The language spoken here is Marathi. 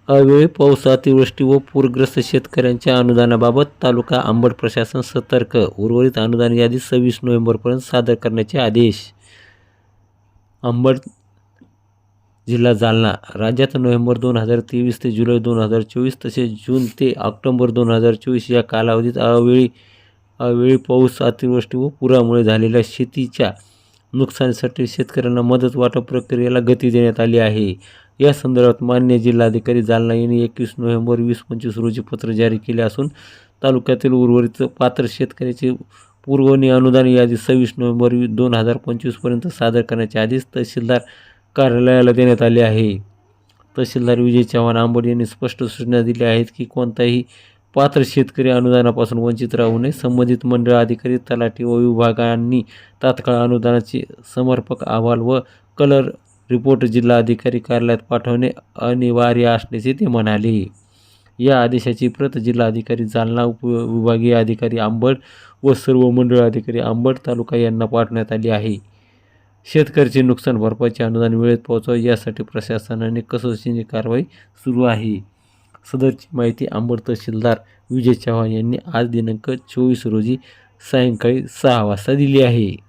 अवेळी पाऊस, अतिवृष्टी व पूरग्रस्त शेतकऱ्यांच्या अनुदानाबाबत तालुका अंबड प्रशासन सतर्क. उर्वरित अनुदान यादी 26 नोव्हेंबरपर्यंत सादर करण्याचे आदेश. अंबड जिल्हा जालना. राज्यात नोव्हेंबर 2023 ते जुलै 2024 तसेच जून ते ऑक्टोबर 2024 या कालावधीत अवेळी पाऊस, अतिवृष्टी व पुरामुळे झालेल्या शेतीच्या नुकसानीसाठी शेतकऱ्यांना मदत वाटप प्रक्रियेला गती देण्यात आली आहे. या संदर्भात माननीय जिल्हाधिकारी जालना यांनी 21 नोव्हेंबर 2025 रोजी पत्र जारी केले असून तालुक्यातील उर्वरित पात्र शेतकऱ्याची पुरवणी अनुदान यादी 26 नोव्हेंबर 2025 पर्यंत सादर करण्याचे आदेश तहसीलदार कार्यालयाला देण्यात आले आहे. तहसीलदार विजय चव्हाण अंबड यांनी स्पष्ट सूचना दिल्या आहेत की कोणताही पात्र शेतकरी अनुदानापासून वंचित राहू नये. संबंधित मंडळ अधिकारी, तलाठी व विभागांनी तात्काळ अनुदानाचे समर्पक अहवाल व कलर रिपोर्ट जिल्हाधिकारी कार्यालयात पाठवणे अनिवार्य असल्याचे ते म्हणाले. या आदेशाची प्रत जिल्हाधिकारी जालना, उपविभागीय अधिकारी अंबड व सर्व मंडळ अधिकारी अंबड तालुका यांना पाठवण्यात आली आहे. शेतकऱ्याचे नुकसान भरपाईचे अनुदान वेळेत पोहोचावे यासाठी प्रशासनाने कसोशीची कारवाई सुरू आहे. सदरची माहिती अंबड तहसीलदार विजय चव्हाण यांनी आज दिनांक 24 रोजी सायंकाळी 6 वाजता दिली आहे.